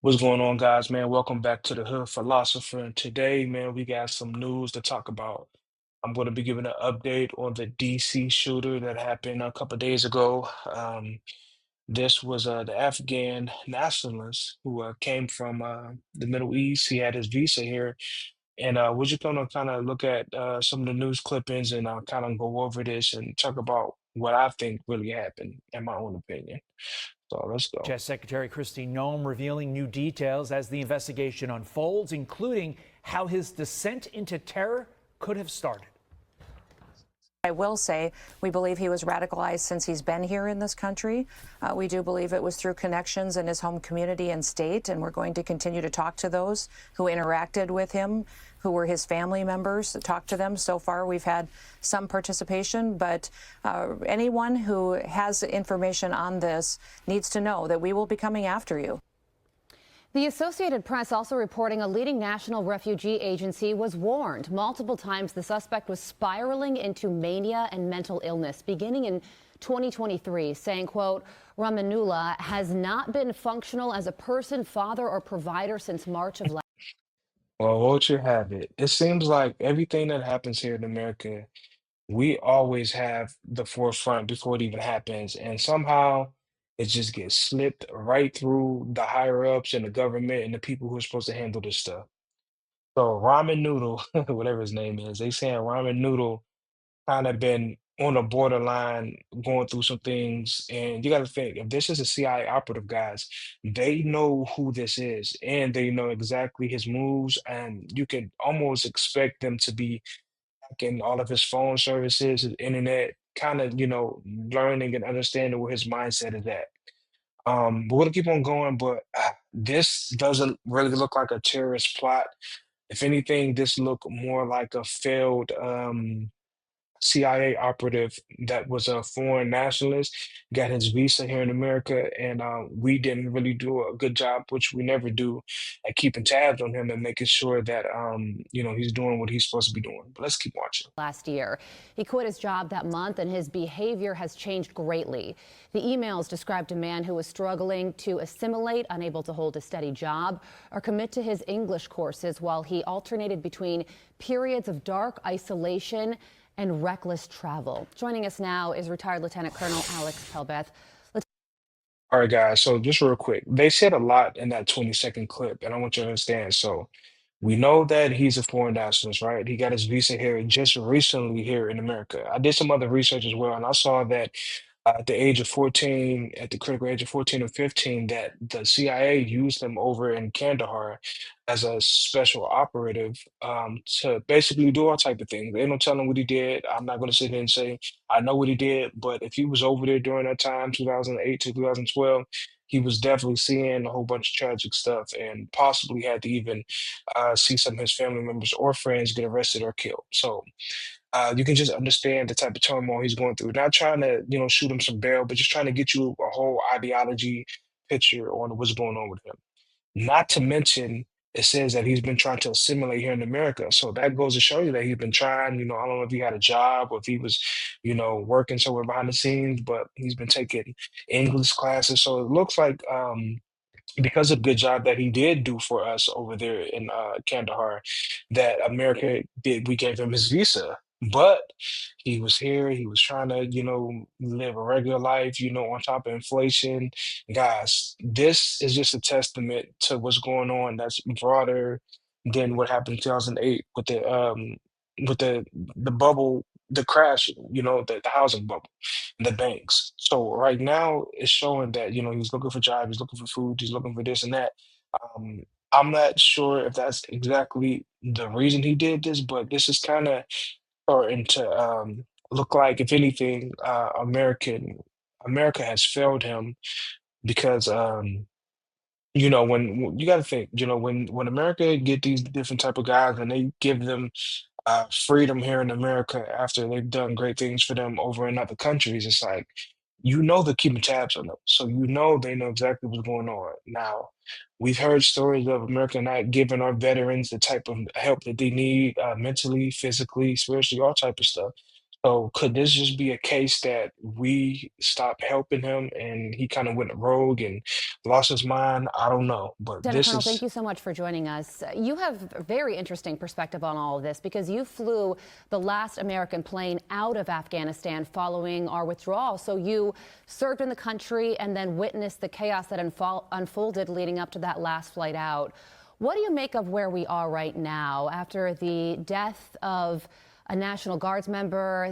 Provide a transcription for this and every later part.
What's going on, guys, man? Welcome back to the Hood Philosopher. And today, man, we got some news to talk about. I'm going to be giving an update on the DC shooter that happened a couple of days ago. This was the Afghan nationalist who came from the Middle East. He had his visa here. And we're just going to kind of look at some of the news clippings and kind of go over this and talk about what I think really happened, in my own opinion. So let's go. Chess Secretary Kristi Noem revealing new details as the investigation unfolds, including how his descent into terror could have started. I will say we believe he was radicalized since he's been here in this country. We do believe it was through connections in his home community and state, and we're going to continue to talk to those who interacted with him, who were his family members, talk to them. So far, we've had some participation, but anyone who has information on this needs to know that we will be coming after you. The Associated Press also reporting a leading national refugee agency was warned multiple times the suspect was spiraling into mania and mental illness beginning in 2023, saying, quote, Rahmanullah has not been functional as a person, father, or provider since March of last. Well, won't you have it? It seems like everything that happens here in America, we always have the forefront before it even happens, and somehow it just gets slipped right through the higher ups and the government and the people who are supposed to handle this stuff. So Ramen Noodle, whatever his name is, they saying Ramen Noodle kind of been on a borderline going through some things. And you got to think, if this is a CIA operative, guys, they know who this is and they know exactly his moves. And you can almost expect them to be hacking all of his phone services, his internet, kind of, learning and understanding where his mindset is at. But we're gonna keep on going, but this doesn't really look like a terrorist plot. If anything, this looked more like a failed CIA operative that was a foreign nationalist, got his visa here in America, and we didn't really do a good job, which we never do, at keeping tabs on him and making sure that he's doing what he's supposed to be doing. But let's keep watching. Last year. He quit his job that month and his behavior has changed greatly. The emails described a man who was struggling to assimilate, unable to hold a steady job or commit to his English courses while he alternated between periods of dark isolation and reckless travel. Joining us now is retired Lieutenant Colonel Alex Pelbeth. All right, guys. So just real quick, they said a lot in that 20-second clip, and I want you to understand. So we know that he's a foreign nationalist, right? He got his visa here just recently here in America. I did some other research as well, and I saw that at the age of 14, at the critical age of 14 or 15, that the CIA used him over in Kandahar as a special operative to basically do all type of things. They don't tell him what he did. I'm not going to sit here and say I know what he did, but if he was over there during that time, 2008 to 2012, he was definitely seeing a whole bunch of tragic stuff and possibly had to even see some of his family members or friends get arrested or killed. So you can just understand the type of turmoil he's going through. Not trying to, shoot him some bail, but just trying to get you a whole ideology picture on what's going on with him. Not to mention, it says that he's been trying to assimilate here in America. So that goes to show you that he's been trying, I don't know if he had a job or if he was, working somewhere behind the scenes, but he's been taking English classes. So it looks like because of the good job that he did do for us over there in Kandahar, that America did, we gave him his visa. But he was here, he was trying to, live a regular life, on top of inflation. Guys, this is just a testament to what's going on that's broader than what happened in 2008 with the bubble, the crash, the housing bubble, the banks. So right now it's showing that, he's looking for jobs, he's looking for food, he's looking for this and that. Um, I'm not sure if that's exactly the reason he did this, but this is kind of starting to look like, if anything, America has failed him because when you got to think, when America get these different type of guys and they give them freedom here in America after they've done great things for them over in other countries, it's like, they're keeping tabs on them. So they know exactly what's going on. Now, we've heard stories of America not giving our veterans the type of help that they need mentally, physically, spiritually, all type of stuff. So could this just be a case that we stopped helping him and he kind of went rogue and lost his mind? I don't know, but Lieutenant this Colonel, thank is you so much for joining us. You have a very interesting perspective on all of this because you flew the last American plane out of Afghanistan following our withdrawal. So you served in the country and then witnessed the chaos that unfolded leading up to that last flight out. What do you make of where we are right now after the death of a National Guards member,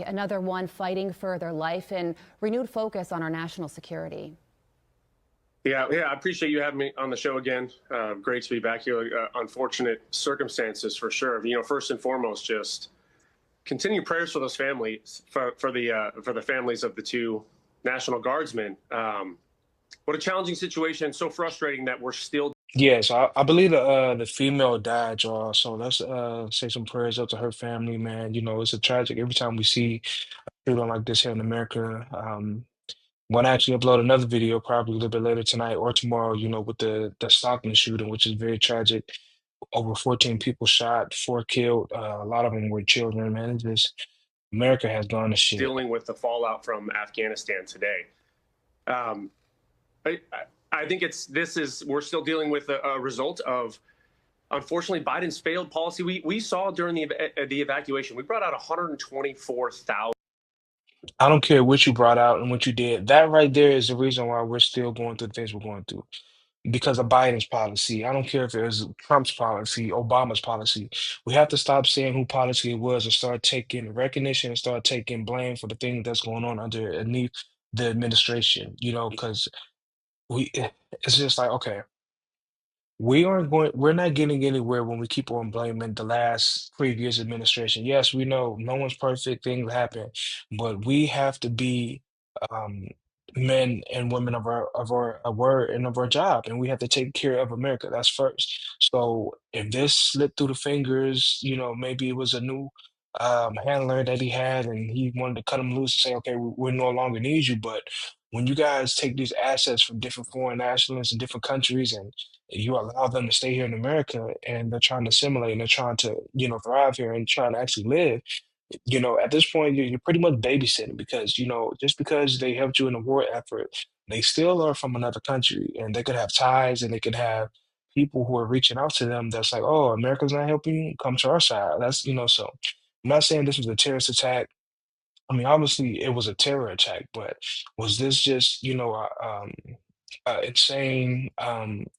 another one fighting for their life, and renewed focus on our national security? Yeah, I appreciate you having me on the show again. Great to be back here. Unfortunate circumstances for sure. First and foremost, just continue prayers for those families, for the families of the two National Guardsmen. What a challenging situation. So frustrating that we're still. yes. I believe the female died, y'all. So let's say some prayers up to her family, man. You know, it's a tragic every time we see a shooting like this here in America. Want to actually upload another video probably a little bit later tonight or tomorrow, you know, with the Stockton shooting, which is very tragic. Over 14 people shot, 4 killed. A lot of them were children, man. It's just America has gone to shit. Dealing with the fallout from Afghanistan today. Um, I think we're still dealing with a result of, unfortunately, Biden's failed policy. We saw during the evacuation, we brought out 124,000. I don't care what you brought out and what you did. That right there is the reason why we're still going through the things we're going through. Because of Biden's policy. I don't care if it was Trump's policy, Obama's policy. We have to stop saying who policy it was and start taking recognition and start taking blame for the thing that's going on underneath the administration, you know, because it's just like, okay. We're not getting anywhere when we keep on blaming the last previous administration. Yes, we know no one's perfect, things happen, but we have to be um, men and women of our word and of our job, and we have to take care of America. That's first. So if this slipped through the fingers, you know, maybe it was a new handler that he had, and he wanted to cut him loose and say, okay, we no longer need you. But when you guys take these assets from different foreign nationalists in different countries and you allow them to stay here in America and they're trying to assimilate and they're trying to, you know, thrive here and trying to actually live, you know, at this point, you're pretty much babysitting because, you know, just because they helped you in a war effort, they still are from another country and they could have ties and they could have people who are reaching out to them that's like, oh, America's not helping you, come to our side. That's, you know, so I'm not saying this was a terrorist attack. I mean, obviously it was a terror attack, but was this just, you know, insane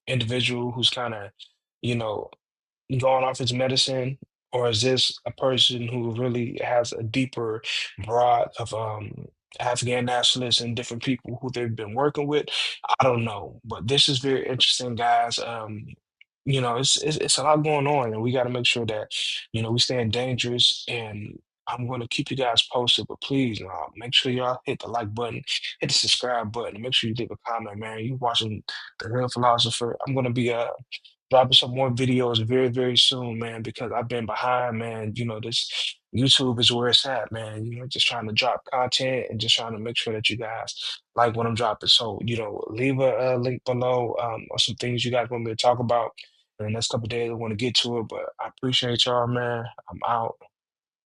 individual who's kind of, you know, going off his medicine, or is this a person who really has a deeper broad of Afghan nationalists and different people who they've been working with? I don't know, but this is very interesting, guys. You know, it's a lot going on, and we got to make sure that you know we staying dangerous. And I'm going to keep you guys posted, but please, make sure y'all hit the like button, hit the subscribe button, make sure you leave a comment, man. You watching the Real Philosopher? I'm going to be dropping some more videos very, very soon, man, because I've been behind, man. You know, this YouTube is where it's at, man. You know, just trying to drop content and just trying to make sure that you guys like what I'm dropping. So, you know, leave a link below or some things you guys want me to talk about in the next couple of days. I want to get to it, but I appreciate y'all, man. I'm out.